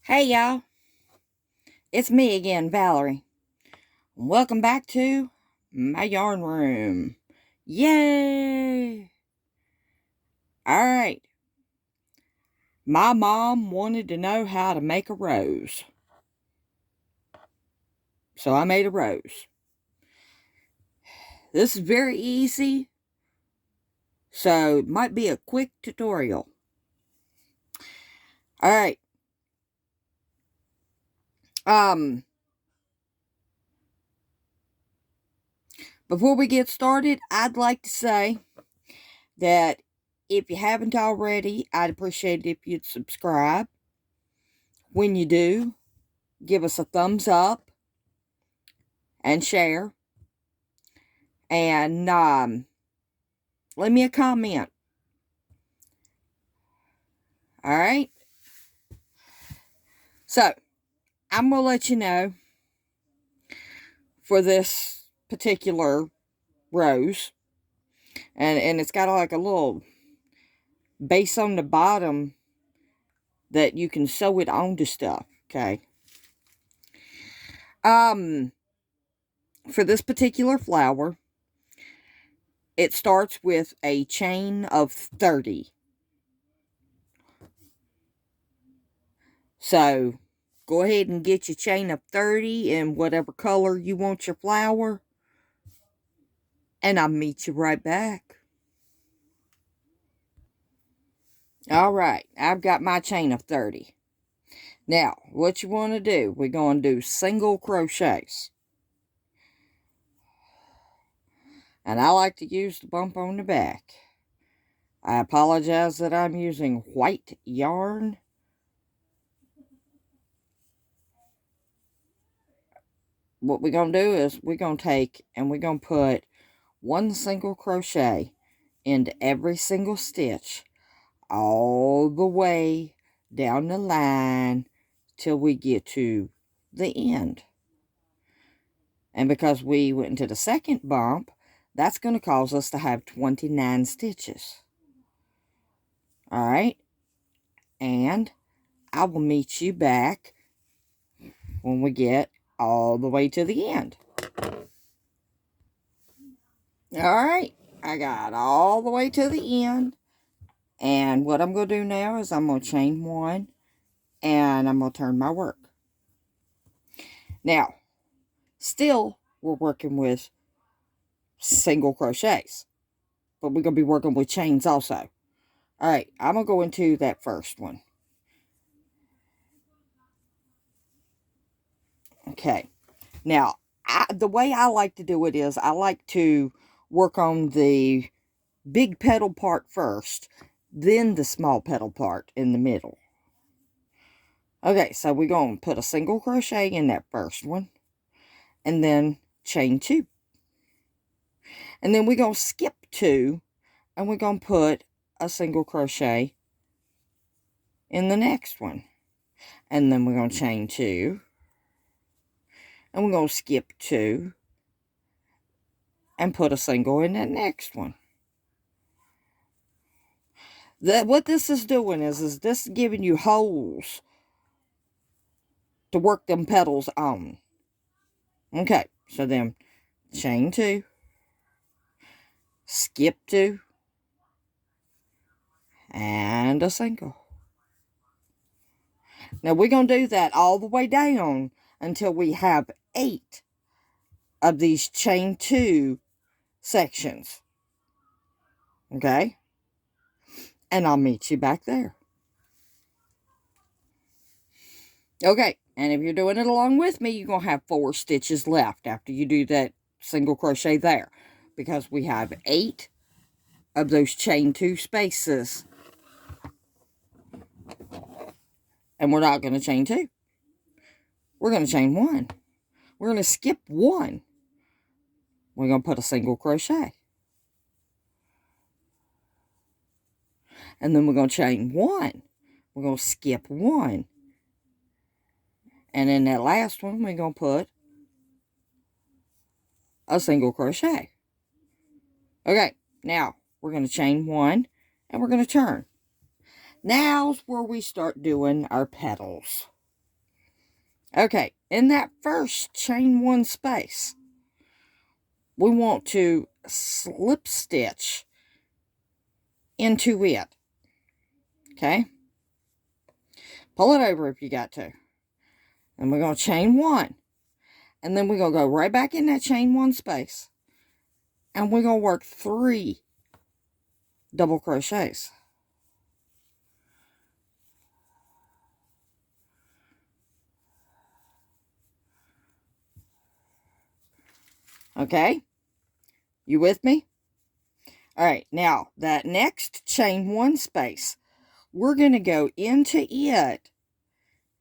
Hey y'all, it's me again, Valerie. Welcome back to my yarn room. Yay! Alright, my mom wanted to know how to make a rose. So I made a rose. This is very easy, so it might be a quick tutorial. Alright, before we get started, I'd like to say that if you haven't already, I'd appreciate it if you'd subscribe. When you do, give us a thumbs up and share. And leave me a comment. Alright? So, I'm going to let you know for this particular rose. And it's got like a little base on the bottom that you can sew it onto stuff. Okay? For this particular flower, it starts with a chain of 30. So, go ahead and get your chain of 30 in whatever color you want your flower. And I'll meet you right back. Alright, I've got my chain of 30. Now, what you want to do, we're going to do single crochets. And I like to use the bump on the back. I apologize that I'm using white yarn. What we're going to do is we're going to take and we're going to put one single crochet into every single stitch all the way down the line till we get to the end. And because we went into the second bump, that's going to cause us to have 29 stitches. Alright? And I will meet you back when we get all the way to the end. Alright, I got all the way to the end. And what I'm going to do now is I'm going to chain one and I'm going to turn my work. Now, still we're working with single crochets, but we're going to be working with chains also. Alright, I'm going to go into that first one. Okay, now, the way I like to do it is I like to work on the big petal part first, then the small petal part in the middle. Okay, so we're going to put a single crochet in that first one, and then chain two. And then we're going to skip two, and we're going to put a single crochet in the next one. And then we're going to chain two, and we're going to skip two, and put a single in that next one. What this is doing is this giving you holes to work them petals on. Okay, so then chain two, skip two, and a single. Now we're going to do that all the way down until we have 8 of these chain two sections. Okay? And I'll meet you back there. Okay, and if you're doing it along with me, you're going to have 4 stitches left after you do that single crochet there. Because we have 8 of those chain two spaces. And we're not going to chain 2. We're going to chain 1. We're going to skip 1. We're going to put a single crochet. And then we're going to chain 1. We're going to skip 1. And in that last one, we're going to put a single crochet. Okay, now we're going to chain 1 and we're going to turn. Now's where we start doing our petals. Okay, in that first chain 1 space, we want to slip stitch into it. Okay? Pull it over if you got to. And we're going to chain 1. And then we're going to go right back in that chain 1 space. And we're going to work 3 double crochets. Okay? You with me? Alright, now that next chain 1 space, we're going to go into it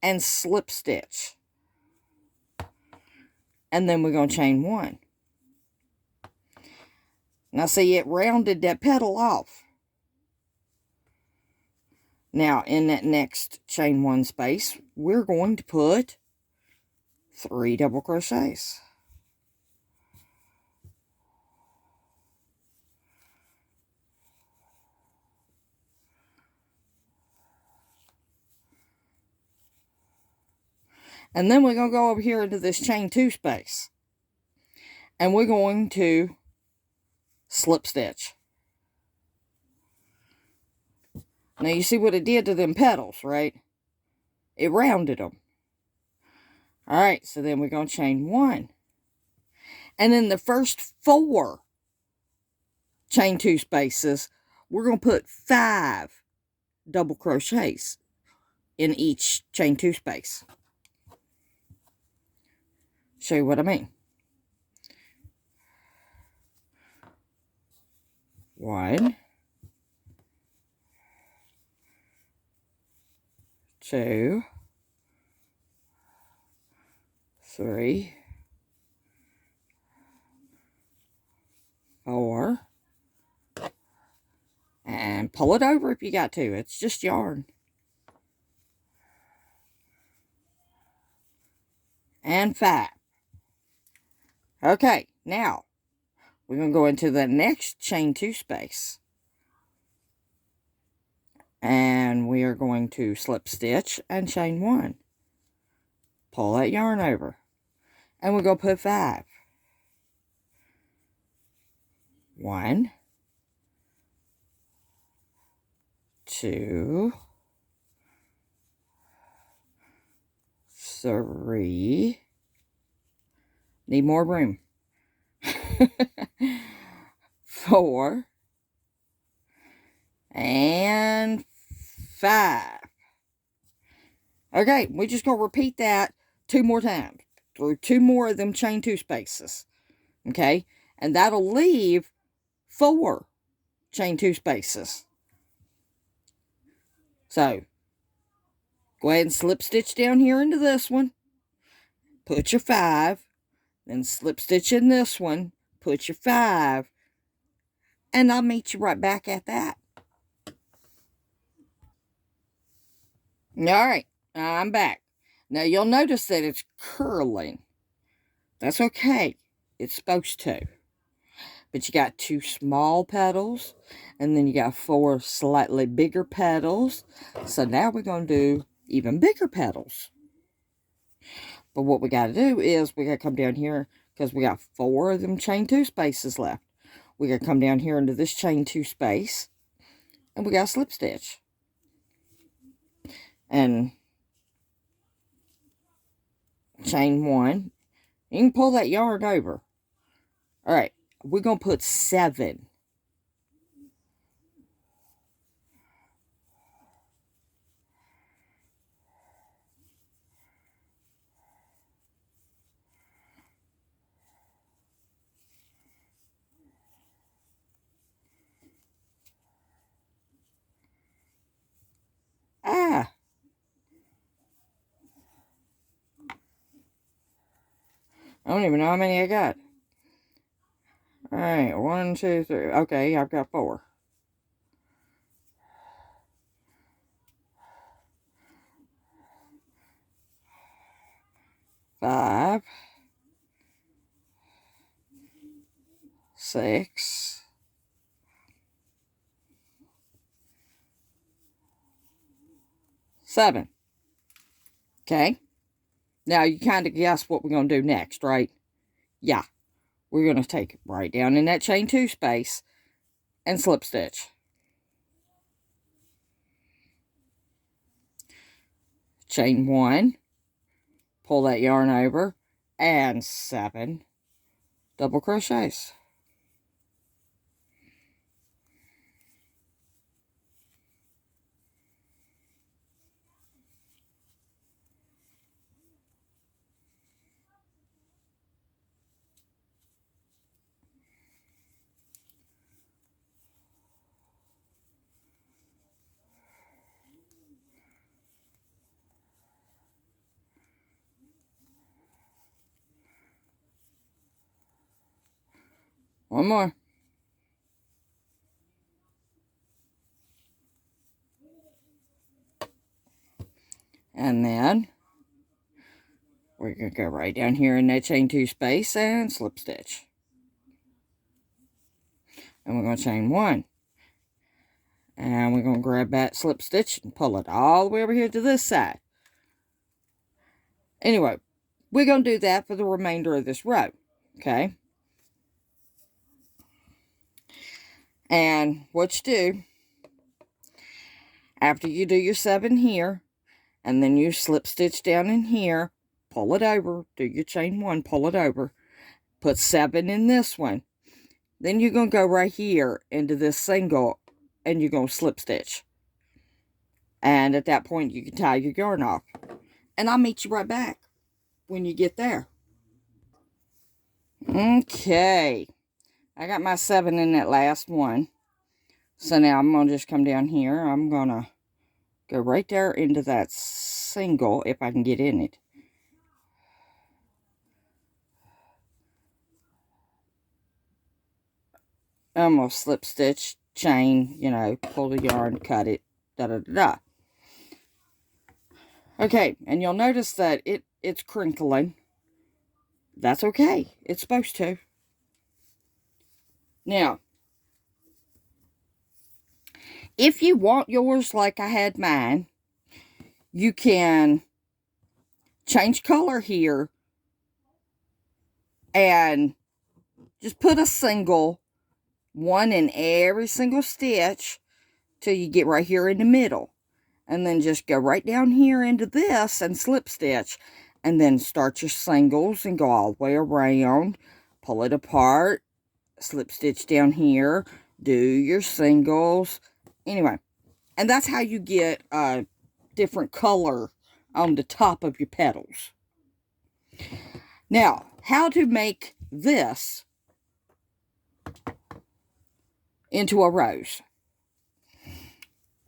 and slip stitch. And then we're going to chain 1. Now see, it rounded that petal off. Now in that next chain 1 space, we're going to put 3 double crochets. And then we're going to go over here into this chain 2 space. And we're going to slip stitch. Now you see what it did to them petals, right? It rounded them. Alright, so then we're going to chain 1. And in the first 4 chain 2 spaces, we're going to put 5 double crochets in each chain 2 space. Show you what I mean. 1, 2, 3, 4, and pull it over if you got to. It's just yarn. And 5. Okay, now we're going to go into the next chain 2 space. And we are going to slip stitch and chain 1. Pull that yarn over. And we're going to put 5. 1, 2, 3. Need more room. 4 and 5. Okay, we're just going to repeat that 2 more times through 2 more of them chain 2 spaces. Okay, and that'll leave 4 chain 2 spaces. So, go ahead and slip stitch down here into this one. Put your 5. Then slip stitch in this one. Put your 5. And I'll meet you right back at that. Alright, I'm back. Now you'll notice that it's curling. That's okay. It's supposed to. But you got 2 small petals. And then you got 4 slightly bigger petals. So now we're going to do even bigger petals. But what we got to do is we got to come down here because we got 4 of them chain 2 spaces left. We got to come down here into this chain 2 space. And we got to slip stitch. And chain 1. You can pull that yarn over. Alright, we're going to put 7. Ah! I don't even know how many I got. Alright, 1, 2, 3. Okay, I've got 4. 5. 6. 7. Okay. Now, you kind of guess what we're going to do next, right? Yeah. We're going to take it right down in that chain 2 space and slip stitch. Chain 1, pull that yarn over, and 7 double crochets. One more. And then we're going to go right down here in that chain 2 space and slip stitch. And we're going to chain 1. And we're going to grab that slip stitch and pull it all the way over here to this side. Anyway, we're going to do that for the remainder of this row. Okay? And what you do, after you do your 7 here, and then you slip stitch down in here, pull it over, do your chain 1, pull it over, put 7 in this one. Then you're going to go right here into this single, and you're going to slip stitch. And at that point, you can tie your yarn off. And I'll meet you right back when you get there. Okay. I got my 7 in that last one. So now I'm going to just come down here. I'm going to go right there into that single, if I can get in it. I'm going to slip stitch, chain, you know, pull the yarn, cut it, da-da-da-da. Okay, and you'll notice that it's crinkling. That's okay. It's supposed to. Now, if you want yours like I had mine, you can change color here and just put a single, one in every single stitch till you get right here in the middle. And then just go right down here into this and slip stitch. And then start your singles and go all the way around. Pull it apart. Slip stitch down here. Do your singles. Anyway. And that's how you get a different color on the top of your petals. Now, how to make this into a rose.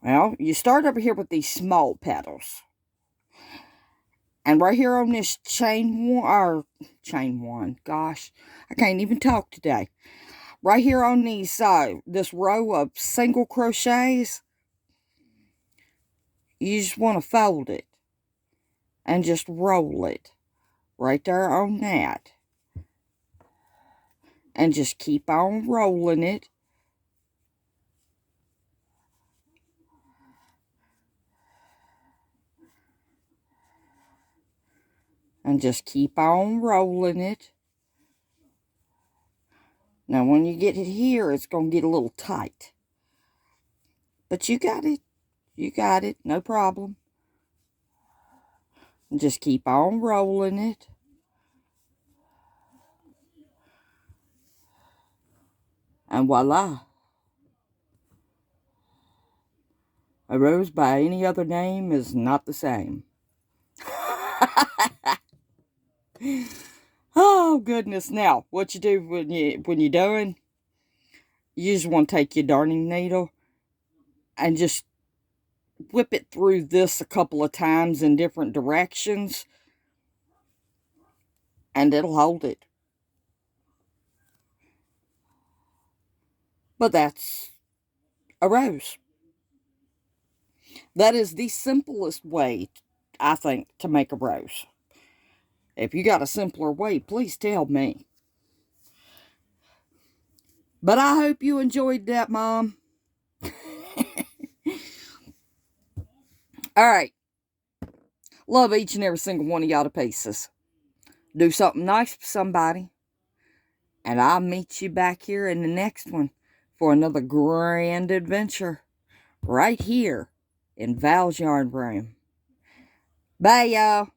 Well, you start over here with these small petals. And right here on this chain 1, gosh, I can't even talk today. Right here on these, this row of single crochets, you just want to fold it. And just roll it. Right there on that. And just keep on rolling it. And just keep on rolling it. Now, when you get it here, it's going to get a little tight. But you got it. You got it. No problem. And just keep on rolling it. And voila. A rose by any other name is not the same. Oh, goodness. Now, what you do when you're done, you just want to take your darning needle and just whip it through this a couple of times in different directions, and it'll hold it. But that's a rose. That is the simplest way, I think, to make a rose. If you got a simpler way, please tell me. But I hope you enjoyed that, Mom. All right. Love each and every single one of y'all to pieces. Do something nice for somebody. And I'll meet you back here in the next one for another grand adventure. Right here in Val's Yarn Room. Bye, y'all.